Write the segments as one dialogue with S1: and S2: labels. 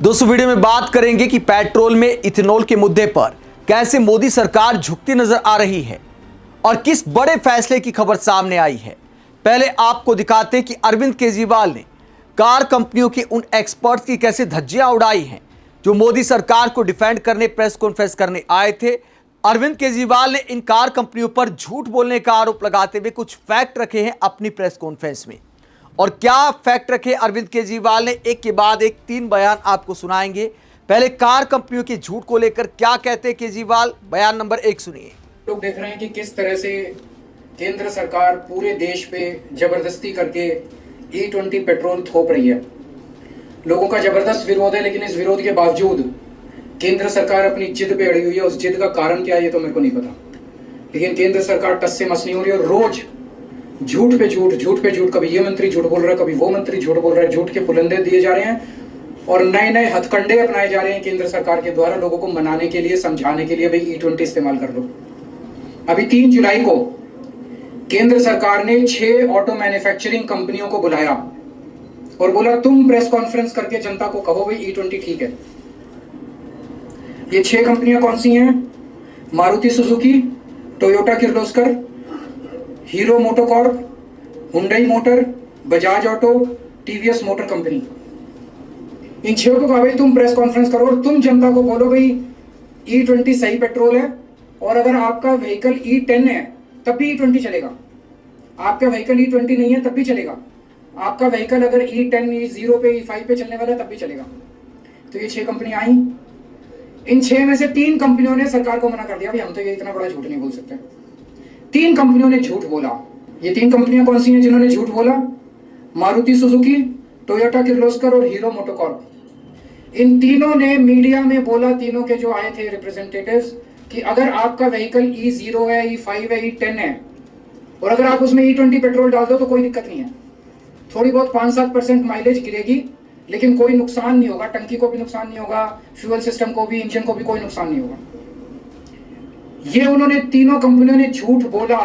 S1: दोस्तों वीडियो में बात करेंगे कि पेट्रोल में इथेनॉल के मुद्दे पर कैसे मोदी सरकार झुकती नजर आ रही है और किस बड़े फैसले की खबर सामने आई है। पहले आपको दिखाते हैं कि अरविंद केजरीवाल ने कार कंपनियों के उन एक्सपर्ट्स की कैसे धज्जियां उड़ाई हैं जो मोदी सरकार को डिफेंड करने प्रेस कॉन्फ्रेंस करने आए थे। अरविंद केजरीवाल ने इन कार कंपनियों पर झूठ बोलने का आरोप लगाते हुए कुछ फैक्ट रखे हैं अपनी प्रेस कॉन्फ्रेंस में। और क्या फैक्ट रखे अरविंद केजरीवाल ने, एक के बाद एक 3 बयान आपको सुनाएंगे। पहले कार कंपनियों के झूठ को लेकर क्या कहते हैं केजरीवाल, बयान नंबर 1 सुनिए।
S2: लोग देख रहे हैं कि किस तरह से केंद्र सरकार पूरे देश पे जबरदस्ती करके E20 पेट्रोल थोप रही है। लोगों का जबरदस्त विरोध है, लेकिन इस विरोध के बावजूद केंद्र सरकार अपनी जिद पे अड़ी हुई है। उस जिद का कारण क्या है ये तो मेरे को नहीं पता, लेकिन केंद्र सरकार टस से मस नहीं हो रही और रोज झूठ पे झूठ, कभी ये मंत्री झूठ बोल रहा है, कभी वो मंत्री झूठ बोल रहा है। झूठ के पुलंदे दिए जा रहे हैं और नए नए हथकंडे अपनाए जा रहे हैं केंद्र सरकार के द्वारा लोगों को मनाने के लिए, समझाने के लिए भाई E20 इस्तेमाल कर लो। अभी 3 जुलाई को केंद्र सरकार ने 6 ऑटो मैन्युफैक्चरिंग कंपनियों को बुलाया और बोला तुम प्रेस कॉन्फ्रेंस करके जनता को कहो भाई E20 ठीक है। ये 6 कंपनियां कौन सी हैं? Maruti Suzuki, Toyota Kirloskar, Hero MotoCorp, Hyundai motor, Bajaj auto, TVS motor company. इन 6 को कहा भाई तुम प्रेस कॉन्फ्रेंस करो और तुम जनता को बोलो भाई E20 सही पेट्रोल है और अगर आपका व्हीकल E10 है तब भी E20 चलेगा। आपका व्हीकल E20 नहीं है तब भी चलेगा। आपका व्हीकल अगर E10, E0 पे, E5 पे चलने वाला है तब भी चलेगा। तो ये 6 कंपनियां आई। इन 6 में से 3 कंपनियों ने सरकार को मना कर दिया भाई हम तो ये इतना बड़ा झूठ नहीं बोल सकते। 3 कंपनियों ने झूठ बोला। ये 3 कंपनियां कौन सी हैं जिन्होंने झूठ बोला? मारुति सुजुकी, टोयोटा किर्लोस्कर और हीरो मोटोकॉर्प। इन तीनों ने मीडिया में बोला, तीनों के जो आए थे रिप्रेजेंटेटिव्स, कि अगर आपका व्हीकल E0 है, E5 है, E10 है और अगर आप उसमें E20 पेट्रोल डाल दो तो कोई दिक्कत नहीं है। थोड़ी बहुत 5-7% माइलेज गिरेगी लेकिन कोई नुकसान नहीं होगा। टंकी को भी नुकसान नहीं होगा, फ्यूल सिस्टम को भी, इंजन को भी कोई नुकसान नहीं होगा। ये उन्होंने तीनों कंपनियों ने झूठ बोला।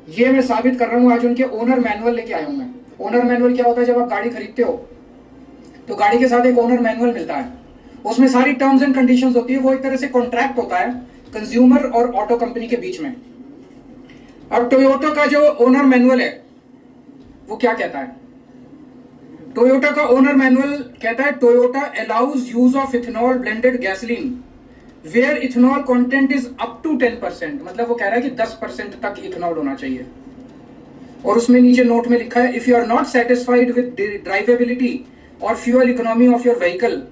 S2: ये मैं साबित कर रहा हूं, आज उनके ओनर मैनुअल लेके आया हूं मैं। ओनर मैनुअल क्या होता है? जब आप गाड़ी खरीदते हो तो गाड़ी के साथ एक ओनर मैनुअल मिलता है, उसमें सारी टर्म्स एंड कंडीशंस होती है। वो एक तरह से कॉन्ट्रैक्ट होता है कंज्यूमर और ऑटो कंपनी के बीच में। अब टोयोटा का जो ओनर मैनुअल है वो क्या कहता है? टोयोटा का ओनर मैनुअल कहता है Toyota allows use of ethanol blended gasoline where ethanol content is up to 10%। मतलब वो कह रहा है कि 10% तक इथेनॉल होना चाहिए। और उसमें नीचे नोट में लिखा है if you are not satisfied with drivability और fuel economy of your vehicle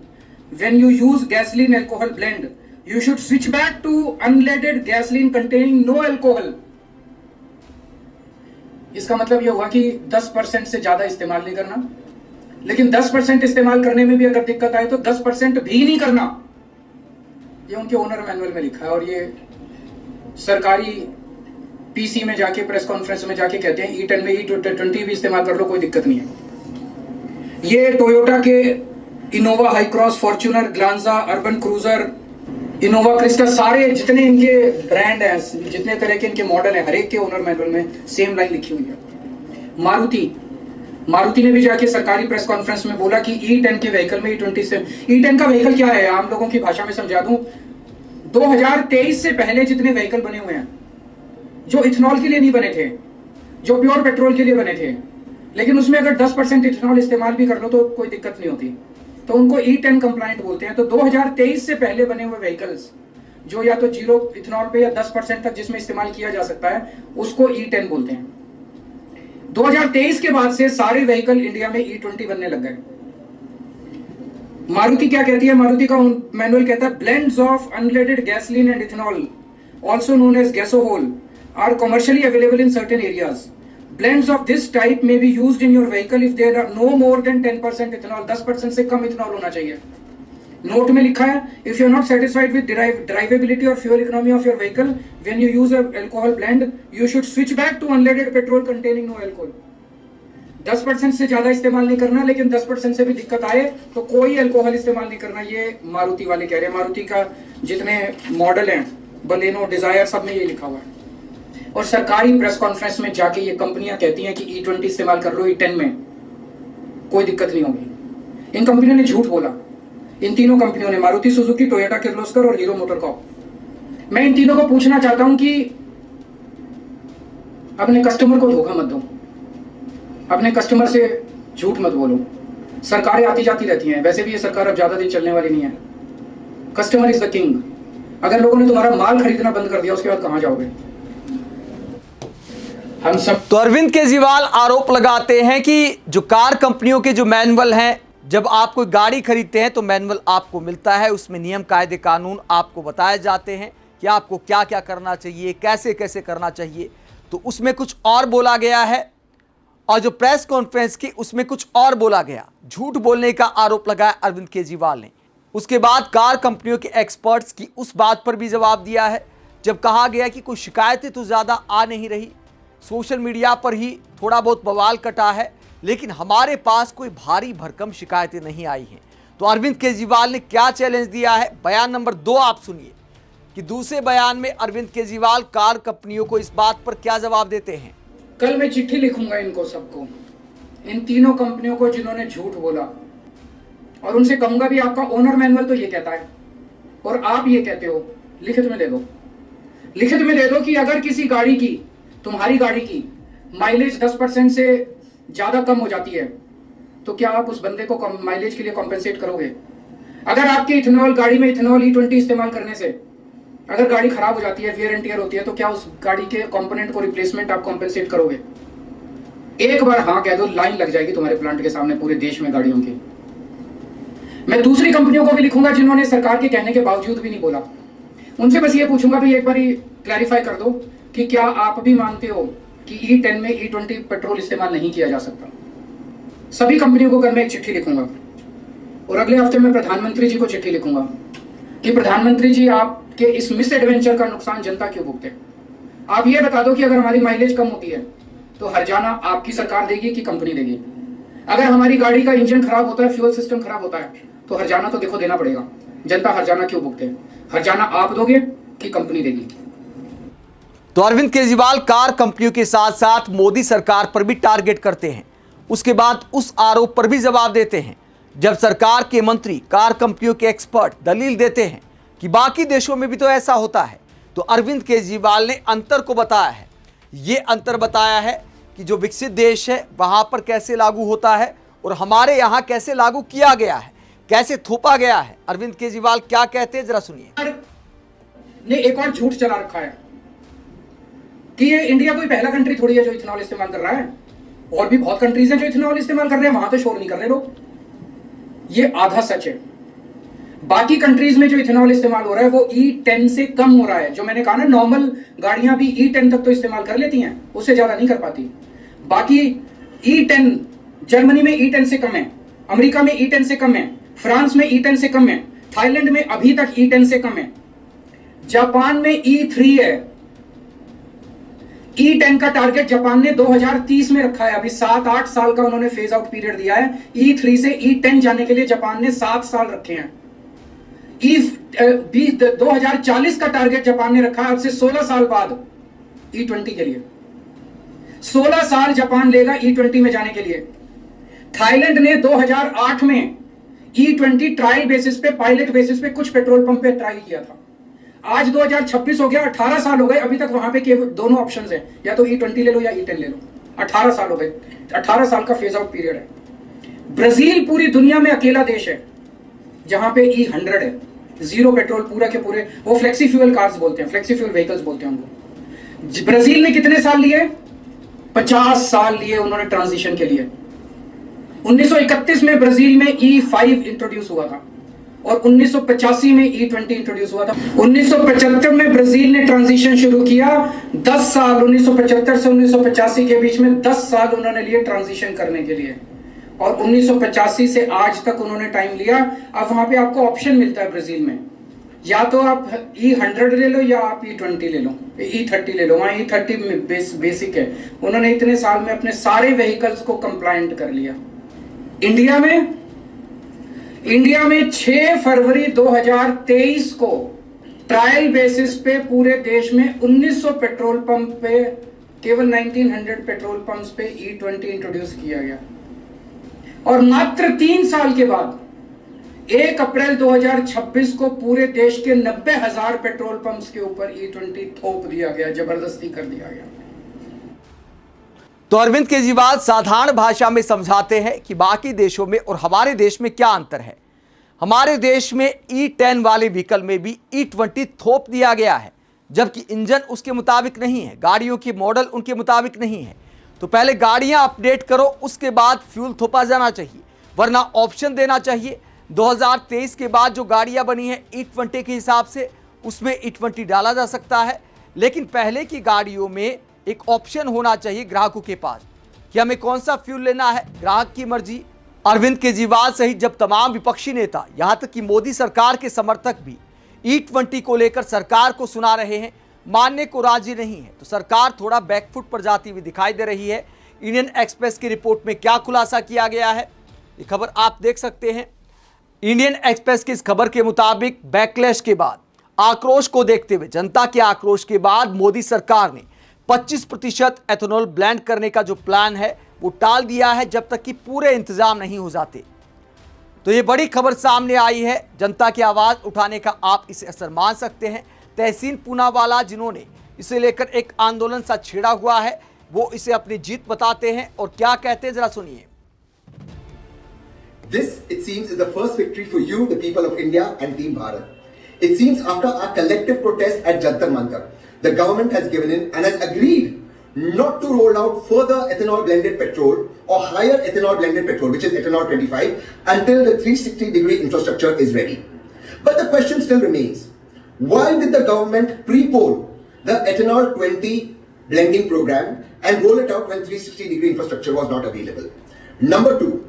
S2: when you use gasoline alcohol blend you should switch back to unleaded gasoline containing no alcohol. इसका मतलब यह हुआ कि 10% से ज्यादा इस्तेमाल नहीं करना, लेकिन 10% इस्तेमाल करने में भी अगर दिक्कत आए तो 10% भी नहीं करना। ये उनके ओनर मैनुअल में लिखा है और ये सरकारी पीसी में जाके, प्रेस कॉन्फ्रेंस में जाके कहते हैं E10 में E20 भी इस्तेमाल कर लो, कोई दिक्कत नहीं है। ये टोयोटा के Innova high cross, Fortuner, Glanza, urban cruiser, Innova Crysta, सारे जितने इनके ब्रांड हैं, जितने तरह के इनके मॉडल हैं, हर एक के ओनर मैनुअल में सेम लाइन लिखी हुई है। मारुति ने भी जाके सरकारी प्रेस कॉन्फ्रेंस में बोला कि E10 के व्हीकल में E20 से, E10 का व्हीकल क्या है आम लोगों की भाषा में समझा दूं, 2023 से पहले जितने व्हीकल बने हुए हैं जो इथेनॉल के लिए नहीं बने थे, जो प्योर पेट्रोल के लिए बने थे, लेकिन उसमें अगर 10% इथेनॉल इस्तेमाल भी कर लो तो कोई दिक्कत नहीं होती, तो उनको E10 कंप्लायंट बोलते हैं। तो 2023 से पहले बने हुए व्हीकल्स जो या तो 0 इथेनॉल पे या 10% तक जिसमें इस्तेमाल किया जा सकता है उसको E10 बोलते हैं। 2023 के बाद से सारे व्हीकल इंडिया में E20 बनने लग गए। मारुति क्या कहती है? मारुति का मैनुअल कहता है blends of unleaded gasoline and ethanol also known as gasohol are commercially available in certain areas. Blends of this type may be used in your vehicle if there are no more than 10% ethanol। 10% से कम ethanol होना चाहिए। Note में लिखा है if you are not satisfied with drivability or fuel economy of your vehicle when you use a alcohol blend you should switch back to unleaded petrol containing no alcohol। 10% से ज्यादा इस्तेमाल नहीं करना, लेकिन 10% से भी दिक्कत आए तो कोई अल्कोहल इस्तेमाल नहीं करना। ये मारुति वाले कह रहे हैं। मारुति का जितने मॉडल हैं, बलेनो, डिजायर, सब में ये लिखा हुआ है। और सरकारी प्रेस कॉन्फ्रेंस में जाके ये कंपनियां कहती हैं कि E20 इस्तेमाल कर लो E10 में, कोई दिक्कत नहीं होगी। इन कंपनियों ने झूठ बोला। इन तीनों कंपनियों ने, मारुति सुजुकी, टोयोटा किर्लोस्कर और हीरो मोटोकॉर्प। मैं इन तीनों को पूछना चाहता हूं कि अपने कस्टमर को धोखा मत दो, अपने कस्टमर से झूठ मत बोलो। सरकारें आती जाती रहती हैं, वैसे भी ये सरकार अब ज्यादा दिन चलने वाली नहीं है। Customer is the king. अगर लोगों ने तुम्हारा माल खरीदना बंद कर दिया, उसके बाद कहां जाओगे? हम सब।
S1: तो अरविंद केजरीवाल आरोप लगाते हैं कि जो कार कंपनियों के जो मैनुअल हैं, जब आप कोई गाड़ी खरीदते हैं तो मैनुअल आपको मिलता है, उसमें नियम कायदे कानून आपको बताए जाते हैं कि आपको क्या क्या करना चाहिए, कैसे कैसे करना चाहिए। तो उसमें कुछ और बोला गया है और जो प्रेस कॉन्फ्रेंस की उसमें कुछ और बोला गया। झूठ बोलने का आरोप लगाया अरविंद केजरीवाल ने। उसके बाद कार कंपनियों के एक्सपर्ट्स की उस बात पर भी जवाब दिया है जब कहा गया कि कोई शिकायतें तो ज़्यादा आ नहीं रही, सोशल मीडिया पर ही थोड़ा बहुत बवाल कटा है, लेकिन हमारे पास कोई भारी भरकम शिकायतें नहीं आई हैं। तो अरविंद केजरीवाल ने क्या चैलेंज दिया है, बयान नंबर 2 आप सुनिए कि दूसरे बयान में अरविंद केजरीवाल कार कंपनियों को इस बात पर क्या जवाब देते हैं।
S2: कल मैं चिट्ठी लिखूंगा इनको सबको, इन तीनों कंपनियों को जिन्होंने झूठ बोला, और उनसे कहूंगा भी आपका ओनर मैनुअल तो ये कहता है और आप ये कहते हो, लिखित में दे दो। लिखित में दे दो कि अगर किसी गाड़ी की, तुम्हारी गाड़ी की माइलेज 10% से ज्यादा कम हो जाती है तो क्या आप उस बंदे को माइलेज के लिए कॉम्पेंसेट करोगे? अगर आपके इथेनॉल गाड़ी में इथेनॉल E20 इस्तेमाल करने से अगर गाड़ी खराब हो जाती है, वेयर एंड टियर होती है, तो क्या उस गाड़ी के कंपोनेंट को रिप्लेसमेंट आप कॉम्पेंसेट करोगे? एक बार हाँ कह दो, लाइन लग जाएगी तुम्हारे प्लांट के सामने पूरे देश में गाड़ियों की। मैं दूसरी कंपनियों को भी लिखूंगा जिन्होंने सरकार के कहने के बावजूद भी नहीं बोला, उनसे बस ये पूछूंगा भी एक बार क्लैरिफाई कर दो कि क्या आप भी मानते हो कि E10 में E20 पेट्रोल इस्तेमाल नहीं किया जा सकता? सभी कंपनियों को कल मैं एक चिट्ठी लिखूंगा और अगले हफ्ते में प्रधानमंत्री जी को चिट्ठी लिखूंगा कि प्रधानमंत्री जी, आपके इस मिस एडवेंचर का नुकसान जनता क्यों भुगते? आप ये बता दो कि अगर हमारी माइलेज कम होती है तो हर्जाना आपकी सरकार देगी कि कंपनी देगी? अगर हमारी गाड़ी का इंजन खराब होता है, फ्यूल सिस्टम खराब होता है, तो हर्जाना तो देखो देना पड़ेगा। जनता हर्जाना क्यों भुगते? हर्जाना आप दोगे कि कंपनी देगी?
S1: तो अरविंद केजरीवाल कार कंपनियों के साथ साथ मोदी सरकार पर भी टारगेट करते हैं। उसके बाद उस आरोप पर भी जवाब देते हैं जब सरकार के मंत्री कार कंपनियों के एक्सपर्ट दलील देते हैं कि बाकी देशों में भी तो ऐसा होता है। तो अरविंद केजरीवाल ने अंतर को बताया है। ये अंतर बताया है कि जो विकसित देश है वहां पर कैसे लागू होता है और हमारे यहाँ कैसे लागू किया गया है, कैसे थोपा गया है। अरविंद केजरीवाल क्या कहते हैं, जरा सुनिए।
S2: ने एक और झूठ चला रखा है कि ये इंडिया कोई पहला कंट्री थोड़ी है जो इथेनॉल इस्तेमाल कर रहा है, और भी बहुत कंट्रीज हैं जो इथेनॉल इस्तेमाल कर रहे हैं, वहां तो शोर नहीं कर रहे लोग। ये आधा सच है। बाकी कंट्रीज में जो इथेनॉल इस्तेमाल हो रहा है वो E10 से कम हो रहा है। जो मैंने कहा ना, नॉर्मल गाड़ियां भी E10 तक तो इस्तेमाल कर लेती हैं, उससे ज्यादा नहीं कर पाती। बाकी E10 जर्मनी में E10 से कम है, अमेरिका में E10 से कम है, फ्रांस में E10 से कम है, थाईलैंड में अभी तक E10 से कम है, जापान में E3 है। E10 का टारगेट जापान ने 2030 में रखा है। अभी 7-8 साल का उन्होंने फेज आउट पीरियड दिया है। E3 से E10 जाने के लिए जापान ने 7 साल रखे हैं। 2040 का टारगेट जापान ने रखा है, अब से 16 साल बाद E20 के लिए। 16 साल जापान लेगा E20 में जाने के लिए। थाईलैंड ने 2008 में E20 ट्रायल बेसिस पे, पायलट बेसिस पे कुछ पेट्रोल पंप पे ट्राई किया था। आज 2026 हो गया, 18 साल हो गए, अभी तक वहां पे केवल दोनों ऑप्शंस हैं, या तो E20 ले लो या E10 ले लो। 18 साल हो गए, 18 साल का फेज आउट पीरियड है। ब्राजील पूरी दुनिया में अकेला देश है जहां पे E100 है, जीरो पेट्रोल पूरा के पूरे। वो फ्लेक्सी फ्यूल कार्स बोलते हैं, फ्लेक्सी फ्यूल व्हीकल्स बोलते हैं उनको। ब्राजील ने कितने साल लिए? 50 साल लिए उन्होंने ट्रांजिशन के लिए। 1931 में ब्राजील में E5 इंट्रोड्यूस हुआ था और 1985 में E20 इंट्रोड्यूस हुआ था। 1975 में ब्राजील ने ट्रांजिशन शुरू किया। 10 साल 1975 से 1985 के बीच में 10 साल उन्होंने लिए ट्रांजिशन करने के लिए, और 1985 से आज तक उन्होंने टाइम लिया। अब वहां पे आपको ऑप्शन मिलता है ब्राजील में, या तो आप E100 ले लो या आप E20 ले लो, E30 ले लो। वहां E30 बेसिक है। उन्होंने इतने साल में अपने सारे व्हीकल्स को कंप्लायंट कर लिया। इंडिया में 6 फरवरी 2023 को ट्रायल बेसिस पे पूरे देश में 1900 पेट्रोल पंप पे, केवल 1900 पेट्रोल पंप्स पे E20 इंट्रोड्यूस किया गया। और मात्र 3 साल के बाद 1 अप्रैल 2026 को पूरे देश के 90,000 पेट्रोल पंप्स के ऊपर E20 थोप दिया गया, जबरदस्ती कर दिया गया।
S1: तो अरविंद केजरीवाल साधारण भाषा में समझाते हैं कि बाकी देशों में और हमारे देश में क्या अंतर है। हमारे देश में E10 वाले व्हीकल में भी E20 थोप दिया गया है, जबकि इंजन उसके मुताबिक नहीं है, गाड़ियों की मॉडल उनके मुताबिक नहीं है। तो पहले गाड़ियां अपडेट करो, उसके बाद फ्यूल थोपा जाना चाहिए, वरना ऑप्शन देना चाहिए। 2023 के बाद जो गाड़ियां बनी है E20 के हिसाब से, उसमें E20 डाला जा सकता है, लेकिन पहले की गाड़ियों में एक ऑप्शन होना चाहिए ग्राहकों के पास कि हमें कौन सा फ्यूल लेना है, ग्राहक की मर्जी। अरविंद केजरीवाल सहित जब तमाम विपक्षी नेता, यहां तक कि मोदी सरकार के समर्थक भी E20 को लेकर सरकार को सुना रहे हैं, मानने को राजी नहीं है, तो सरकार थोड़ा बैकफुट पर जाती हुई दिखाई दे रही है। इंडियन एक्सप्रेस की रिपोर्ट में क्या खुलासा किया गया है, ये खबर आप देख सकते हैं। इंडियन एक्सप्रेस की इस खबर के मुताबिक बैकलैश के बाद, आक्रोश को देखते हुए, जनता के आक्रोश के बाद मोदी सरकार ने 25% एथेनॉल ब्लेंड करने का जो प्लान है वो टाल दिया है, जब तक कि पूरे इंतजाम नहीं हो जाते। तो ये बड़ी खबर सामने आई है। जनता की आवाज उठाने का आप इसे असर मान सकते हैं। तहसीन पूनावाला, जिन्होंने इसे लेकर एक आंदोलन सा छेड़ा हुआ है, वो इसे अपनी जीत बताते हैं और क्या कहते हैं, जरा सुनिए।
S3: This, it seems, is the first victory for you, the people of India and Team Bharat. It seems after our collective protest at Jantar Mantar, the government has given in and has agreed not to roll out further ethanol blended petrol or higher ethanol blended petrol, which is ethanol 25, until the 360-degree infrastructure is ready. But the question still remains, why did the government pre-poll the ethanol 20 blending program and roll it out when 360-degree infrastructure was not available? Number two,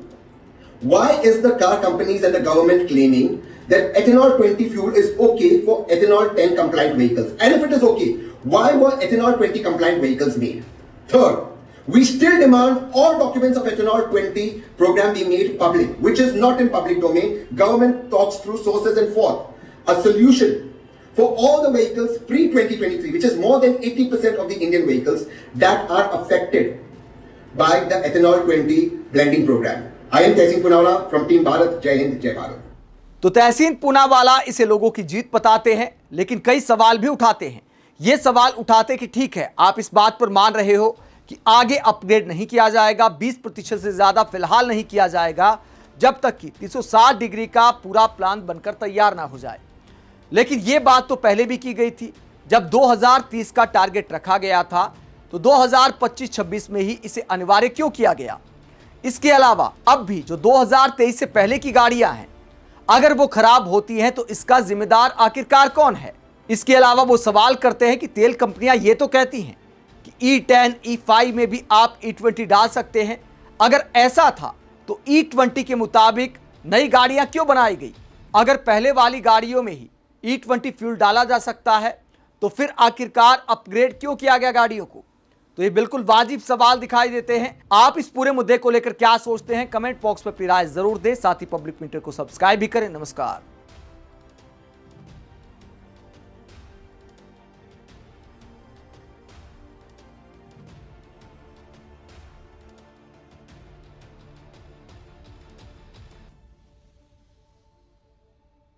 S3: why is the car companies and the government claiming that ethanol 20 fuel is okay for ethanol 10 compliant vehicles? And if it is okay, why were ethanol 20 compliant vehicles made? Third, we still demand all documents of ethanol 20 program be made public, which is not in public domain. Government talks through sources. And fourth, a solution for all the vehicles pre-2023, which is more than 80% of the Indian vehicles that are affected by the ethanol 20 blending program. I am Tehsin Poonawala from Team Bharat. Jai Hind, Jai Bharat.
S1: तो तहसीन पूनावाला इसे लोगों की जीत बताते हैं, लेकिन कई सवाल भी उठाते हैं। ये सवाल उठाते कि ठीक है, आप इस बात पर मान रहे हो कि आगे अपग्रेड नहीं किया जाएगा, 20% से ज्यादा फिलहाल नहीं किया जाएगा, जब तक कि 360 डिग्री का पूरा प्लान बनकर तैयार ना हो जाए। लेकिन यह बात तो पहले भी की गई थी, जब 2030 का टारगेट रखा गया था, तो 2025-26 में ही इसे अनिवार्य क्यों किया गया। इसके अलावा अब भी जो 2023 से पहले की गाड़ियां हैं, अगर वो खराब होती हैं तो इसका जिम्मेदार आखिरकार कौन है। इसके अलावा वो सवाल करते हैं कि तेल कंपनियां ये तो कहती हैं कि E10, E5 में भी आप E20 डाल सकते हैं। अगर ऐसा था तो E20 के मुताबिक नई गाड़ियां क्यों बनाई गई। अगर पहले वाली गाड़ियों में ही E20 फ्यूल डाला जा सकता है, तो फिर आखिरकार अपग्रेड क्यों किया गया गाड़ियों को। तो ये बिल्कुल वाजिब सवाल दिखाई देते हैं। आप इस पूरे मुद्दे को लेकर क्या सोचते हैं, कमेंट बॉक्स में अपनी राय जरूर दें। साथ ही पब्लिक मीटर को सब्सक्राइब भी करें। नमस्कार।